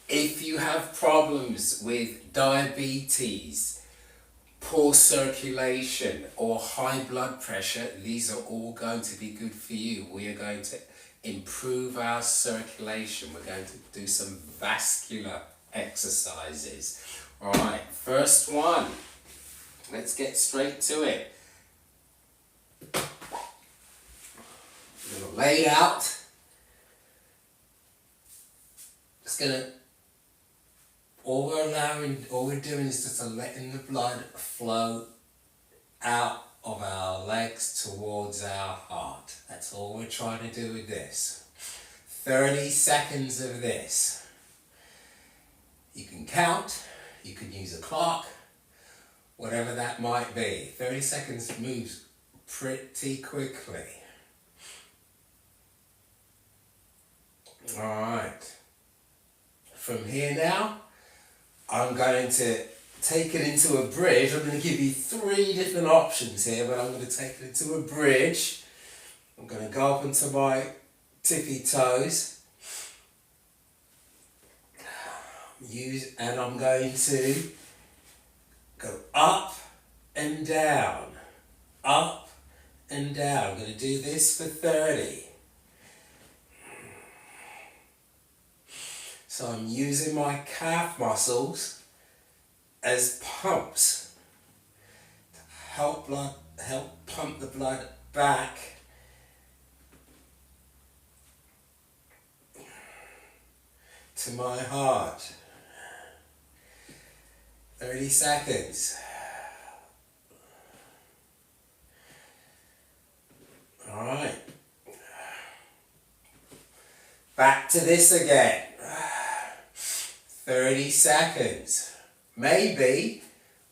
If you have problems with diabetes, poor circulation or high blood pressure, these are all going to be good for you. We are going to improve our circulation. We're going to do some vascular exercises. Alright, first one. Let's get straight to it. I'm going to lay it out. Just going to all we're doing is just letting the blood flow out of our legs towards our heart. That's all we're trying to do with this. 30 seconds of this. You can count, you can use a clock, whatever that might be. 30 seconds moves pretty quickly. Alright. From here now, I'm going to take it into a bridge. I'm going to give you 3 different options here, but I'm going to take it into a bridge. I'm going to go up onto my tippy toes. And I'm going to go up and down, up and down. I'm going to do this for 30. So I'm using my calf muscles as pumps to help pump the blood back to my heart. 30 seconds. Alright. Back to this again. 30 seconds. Maybe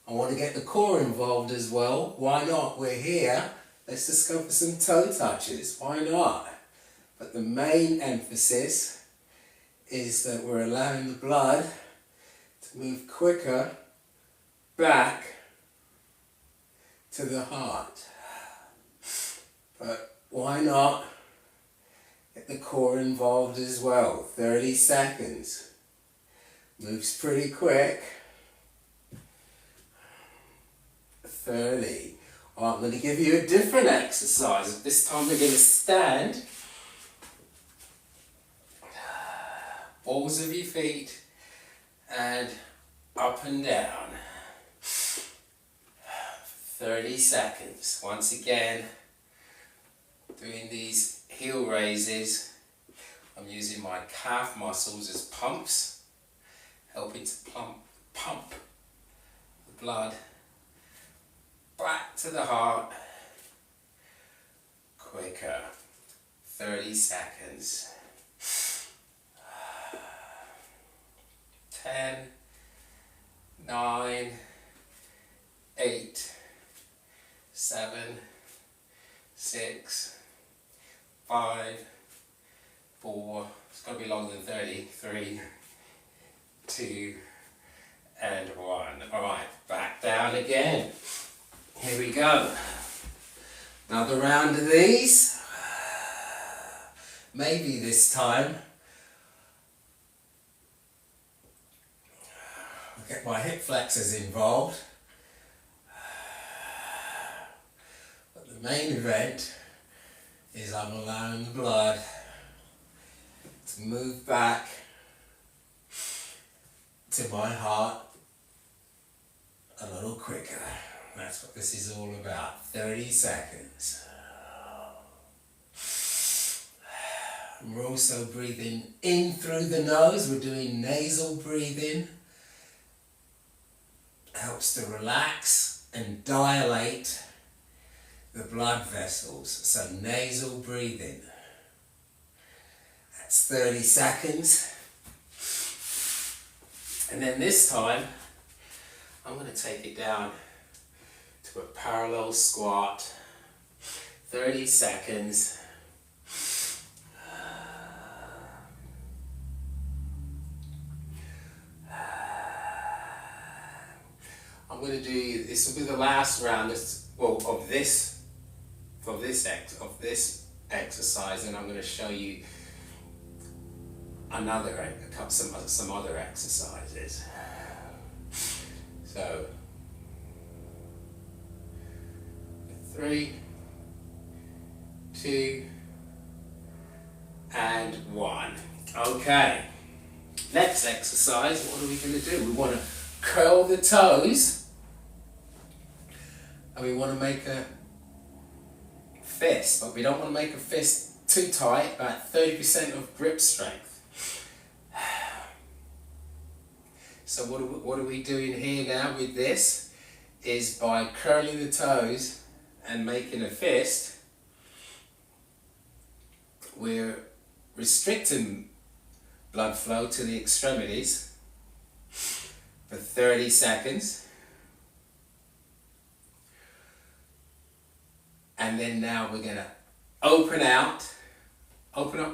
I want to get the core involved as well. Why not? We're here. Let's just go for some toe touches. Why not? But the main emphasis is that we're allowing the blood to move quicker back to the heart. But why not get the core involved as well? 30 seconds. Moves pretty quick. 30. Alright, I'm going to give you a different exercise. This time we're going to stand. Balls of your feet and up and down. 30 seconds. Once again, doing these heel raises. I'm using my calf muscles as pumps, helping to pump the blood back to the heart quicker. 30 seconds. 10, 9, 8, 7, 6, 5, 4, it's got to be longer than 30, 3, 2, and 1. Alright, back down again. Here we go. Another round of these. Maybe this time I'll get my hip flexors involved. But the main event is I'm allowing the blood to move back to my heart a little quicker. That's what this is all about. 30 seconds. We're also breathing in through the nose. We're doing nasal breathing. Helps to relax and dilate the blood vessels. So nasal breathing. That's 30 seconds. And then this time, I'm going to take it down to a parallel squat. 30 seconds. I'm going to do, this will be the last round of this exercise, and I'm going to show you some other exercises. So 3, 2, and 1. Okay. Next exercise, what are we going to do? We want to curl the toes, and we want to make a fist, but we don't want to make a fist too tight, about 30% of grip strength. So what are we doing here now with this is by curling the toes and making a fist, we're restricting blood flow to the extremities for 30 seconds. And then now we're going to open up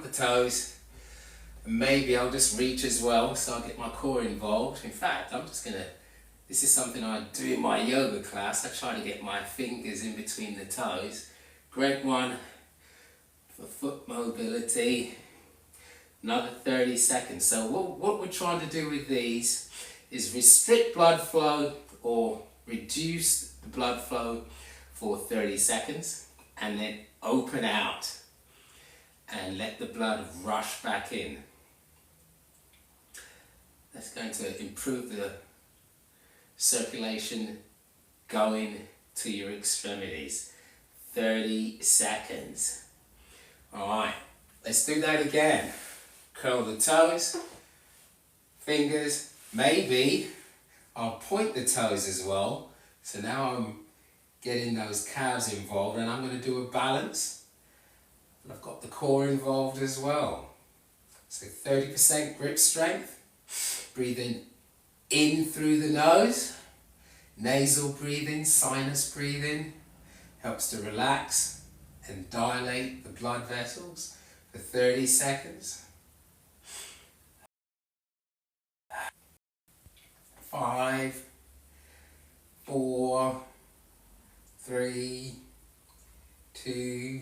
the toes. Maybe I'll just reach as well, so I'll get my core involved. In fact, this is something I do in my yoga class. I try to get my fingers in between the toes. Great one for foot mobility. Another 30 seconds. So what we're trying to do with these is restrict blood flow or reduce the blood flow for 30 seconds and then open out and let the blood rush back in. That's going to improve the circulation going to your extremities. 30 seconds. Alright, let's do that again. Curl the toes, fingers, maybe I'll point the toes as well. So now I'm getting those calves involved, and I'm going to do a balance. And I've got the core involved as well. So 30% grip strength. Breathing in through the nose. Nasal breathing, sinus breathing. Helps to relax and dilate the blood vessels for 30 seconds. 5, 4, 3, 2,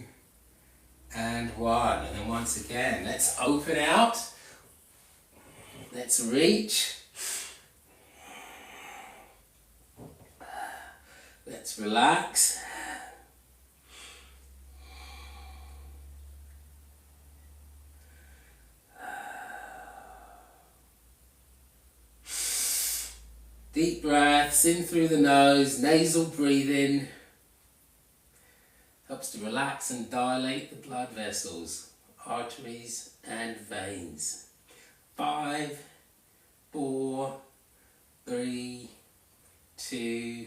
and 1. And then once again, let's open out. Let's reach. Let's relax. Deep breaths in through the nose, nasal breathing. Helps to relax and dilate the blood vessels, arteries and veins. 5, 4, 3, 2,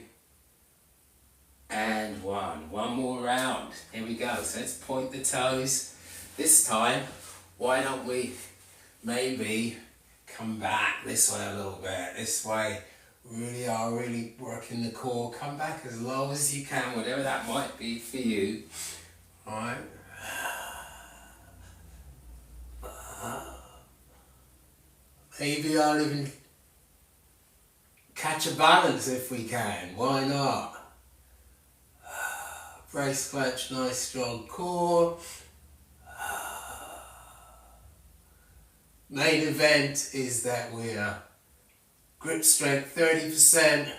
and 1. One more round. Here we go. So let's point the toes. This time, why don't we maybe come back this way a little bit. This way, really working the core. Come back as low as you can, whatever that might be for you. Alright. Maybe I'll even catch a balance if we can. Why not? Brace, clutch, nice strong core. Main event is that we're grip strength 30%.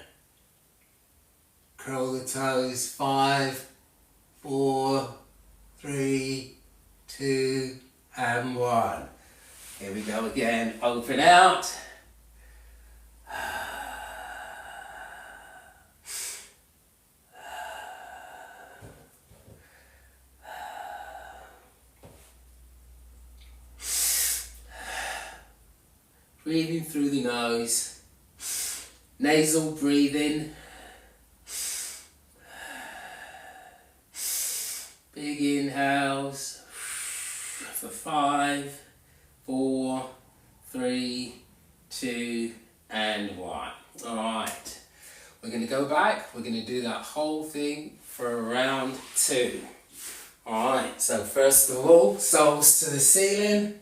Curl the toes. 5, 4, 3, 2, and 1. Here we go again. Open out. Breathing through the nose. Nasal breathing. Big inhales for 5, 4, 3, 2, and 1. Alright, we're going to go back. We're going to do that whole thing for round 2. Alright, so first of all, soles to the ceiling.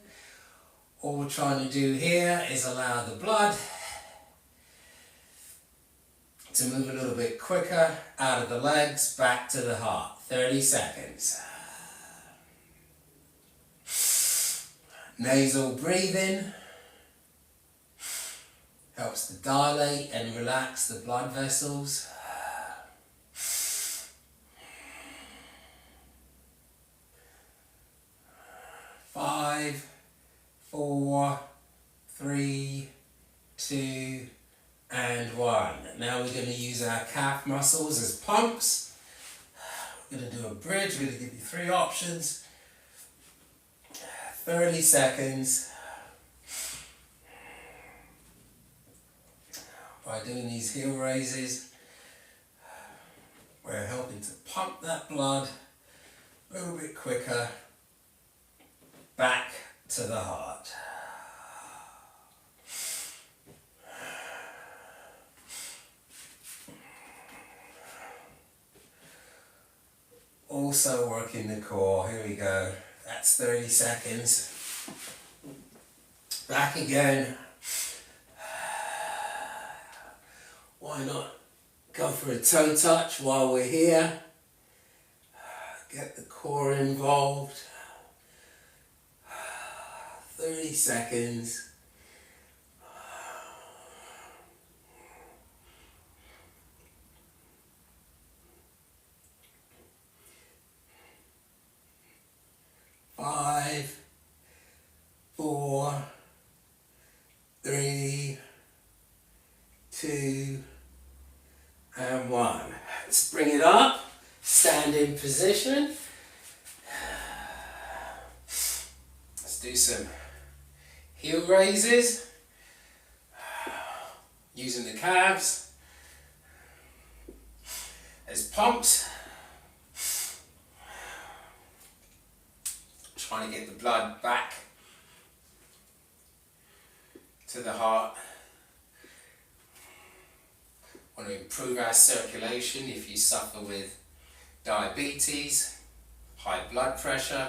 All we're trying to do here is allow the blood to move a little bit quicker out of the legs back to the heart. 30 seconds. Nasal breathing helps to dilate and relax the blood vessels. 5, 4, 3, 2, and 1. Now we're going to use our calf muscles as pumps. We're going to do a bridge. We're going to give you 3 options. 30 seconds. By doing these heel raises, we're helping to pump that blood a little bit quicker back to the heart. Also working the core. Here we go. That's 30 seconds. Back again. Why not go for a toe touch while we're here? Get the core involved. 30 seconds. Five, 4, 3, 2, and 1. Let's bring it up. Stand in position. Let's do some heel raises using the calves as pumps. Trying to get the blood back to the heart. Want to improve our circulation if you suffer with diabetes, high blood pressure,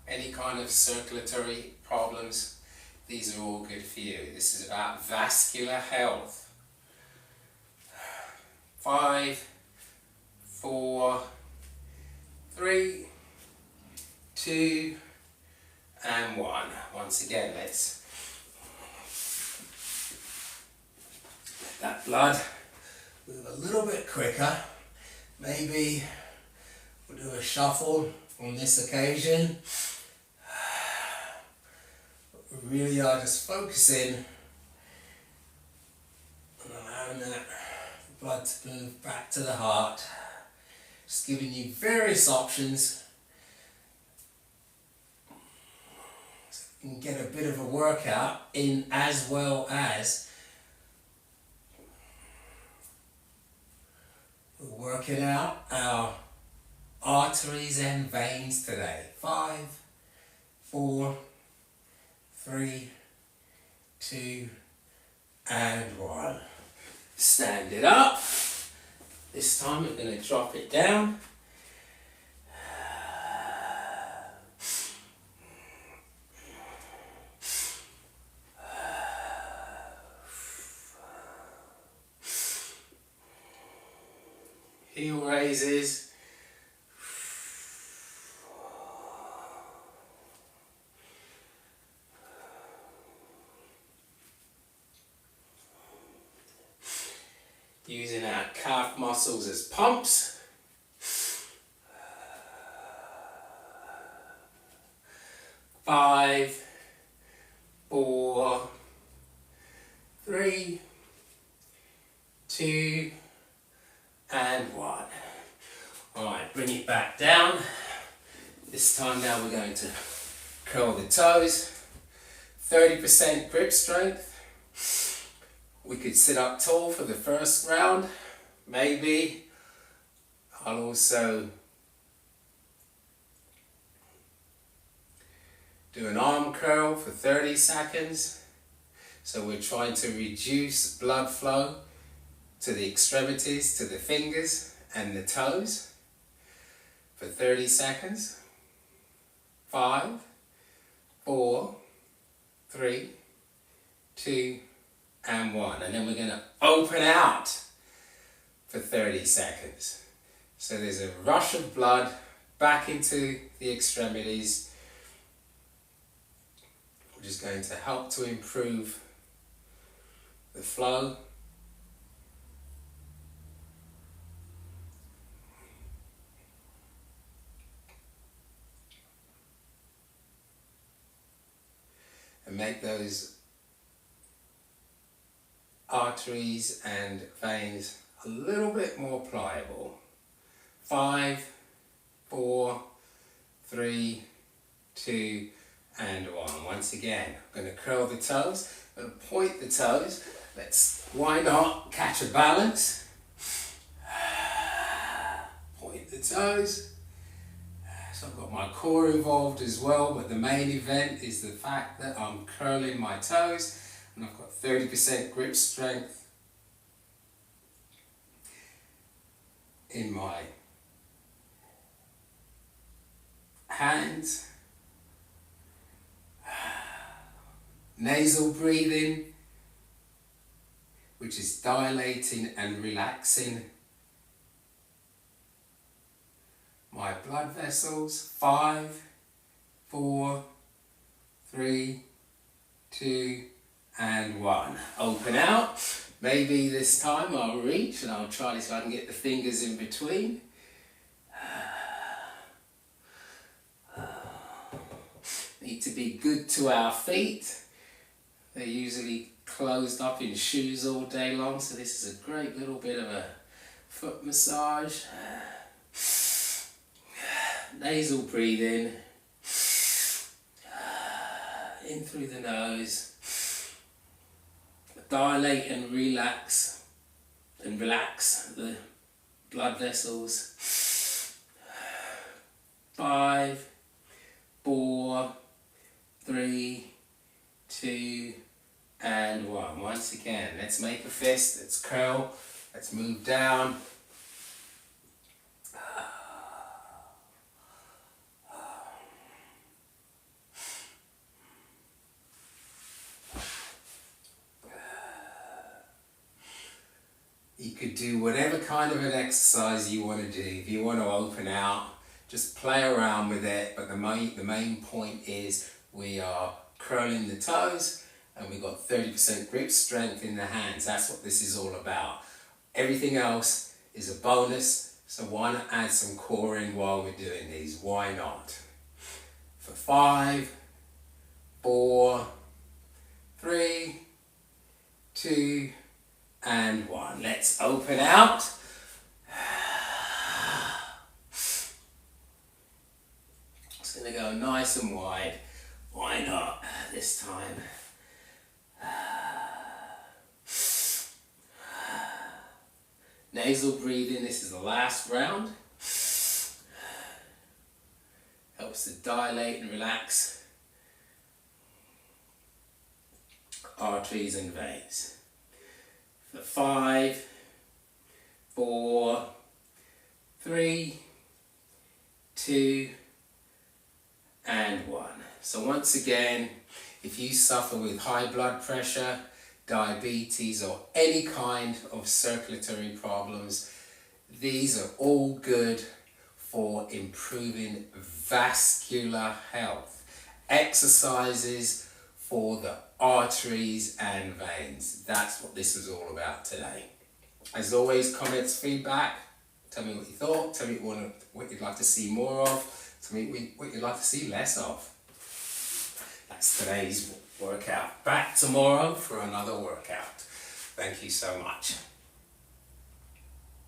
any kind of circulatory problems. These are all good for you. This is about vascular health. 5, 4, 3, 2, and 1. Once again, let's let that blood move a little bit quicker. Maybe we'll do a shuffle on this occasion. We really are just focusing on allowing that blood to move back to the heart. Just giving you various options so you can get a bit of a workout in, as well as we're working out our arteries and veins today. 5, 4, 3, 2, and 1. Stand it up. This time we're going to drop it down. Heel raises. Using our calf muscles as pumps. 5, 4, 3, 2, and 1. Alright, bring it back down. This time now we're going to curl the toes. 30% grip strength. We could sit up tall for the first round, maybe. I'll also do an arm curl for 30 seconds. So we're trying to reduce blood flow to the extremities, to the fingers and the toes for 30 seconds. 5, 4, 3, 2, and 1. And then we're going to open out for 30 seconds. So there's a rush of blood back into the extremities. which is going to help to improve the flow. And make those arteries and veins a little bit more pliable. 5, 4, 3, 2, and 1. Once again, I'm going to curl the toes. I'm going to point the toes. Why not catch a balance? Point the toes. So I've got my core involved as well, but the main event is the fact that I'm curling my toes and I've got 30% grip strength in my hands. Nasal breathing, which is dilating and relaxing my blood vessels. 5, 4, 3, 2, and 1. Open out. Maybe this time I'll reach and I'll try this so I can get the fingers in between. Need to be good to our feet. They're usually closed up in shoes all day long, so this is a great little bit of a foot massage. Nasal breathing. In through the nose. Dilate and relax the blood vessels. 5, 4, 3, 2, and 1. Once again, let's make a fist, let's curl, let's move down. You could do whatever kind of an exercise you want to do. If you want to open out, just play around with it, but the main point is we are curling the toes and we've got 30% grip strength in the hands. That's what this is all about. Everything else is a bonus, so why not add some core in while we're doing these? Why not? For 5, 4, 3, 2, and 1. Let's open out. It's going to go nice and wide. Why not this time? Nasal breathing, this is the last round. Helps to dilate and relax arteries and veins. For 5, 4, 3, 2, and 1. So once again, if you suffer with high blood pressure, diabetes, or any kind of circulatory problems, these are all good for improving vascular health. Exercises for the arteries and veins. That's what this is all about today. As always, comments, feedback. Tell me what you thought. Tell me what you'd like to see more of. Tell me what you'd like to see less of. That's today's workout. Back tomorrow for another workout. Thank you so much.